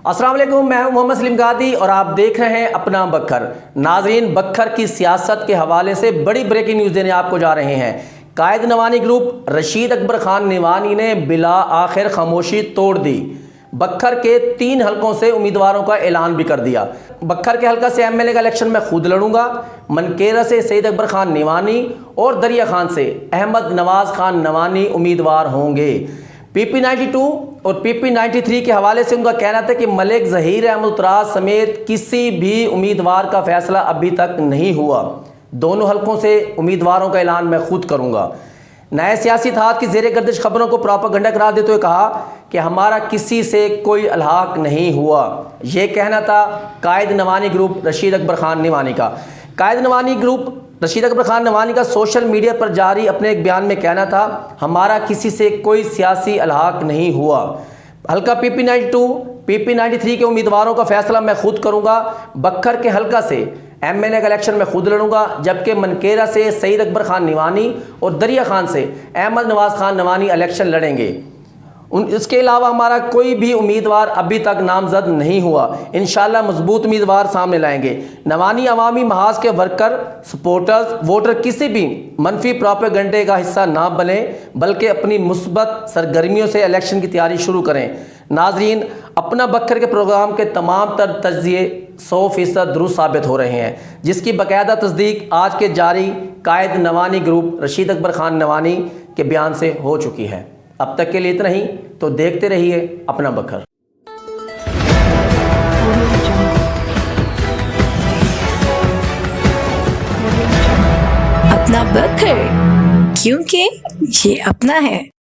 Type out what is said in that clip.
अस्सलाम वालेकुम, मैं हूं मोहम्मद सलीम गादी और आप देख रहे हैं अपना बखर। नाजरीन, बखर की सियासत के हवाले से बड़ी ब्रेकिंग न्यूज़ देने आपको जा रहे हैं। कायद नवानी ग्रुप रशीद अकबर खान निवानी ने बिला आखिर खामोशी तोड़ दी। बखर के 3 हलकों से उम्मीदवारों का ऐलान भी कर दिया। बखर के हलका से एमएलए का इलेक्शन मैं खुद लड़ूंगा। मनकेरा से सईद अकबर खान निवानी और दरिया खान से अहमद नवाज खान नवानी उम्मीदवार होंगे। PP 92 और PP 93 के हवाले से उनका कहना था कि मलिक ज़हीर अहमद उतराज समेत किसी भी उम्मीदवार का फैसला अभी तक नहीं हुआ। दोनों हलकों से उम्मीदवारों का ऐलान मैं खुद करूंगा। नए सियासी इत्तेहाद की ज़ेरे गर्दिश खबरों को प्रोपेगेंडा करार देते हुए कहा कि हमारा किसी से कोई अलहाक नहीं हुआ। यह कहना था कायद नवानी ग्रुप रशीद अकबर खान निवानी का। कायद नवानी ग्रुप रशीद अकबर खान नवानी का सोशल मीडिया पर जारी अपने एक बयान में कहना था, हमारा किसी से कोई सियासी अलहाक नहीं हुआ। हल्का PP 92, PP 93 के उम्मीदवारों का फैसला मैं खुद करूंगा। बखर के हल्का से एमएलए का इलेक्शन मैं खुद लड़ूंगा, जबकि मनकेरा से सईद अकबर खान निवानी और दरिया खान से अहमद नवाज खान नवानी इलेक्शन लड़ेंगे। इसके अलावा हमारा कोई भी उम्मीदवार अभी तक नामजद नहीं हुआ। इंशाल्लाह मजबूत उम्मीदवार सामने लाएंगे। नवानी अवामी महाज के वर्कर, सपोर्टर्स, वोटर किसी भी मनफी प्रोपेगेंडे का हिस्सा ना बने, बल्कि अपनी मुस्बत सरगर्मियों से इलेक्शन की तैयारी शुरू करें। नाजरीन, अपना बखर के प्रोग्राम के तमाम तर तज्जिए 100% दुरुस्त साबित हो रहे हैं, जिसकी बाकायदा तस्दीक आज के जारी कायद नवानी ग्रुप रशीद अकबर खान नवानी के बयान से हो चुकी है। अब तक के लिए इतना ही, तो देखते रहिए अपना बखर। अपना बखर, क्योंकि ये अपना है।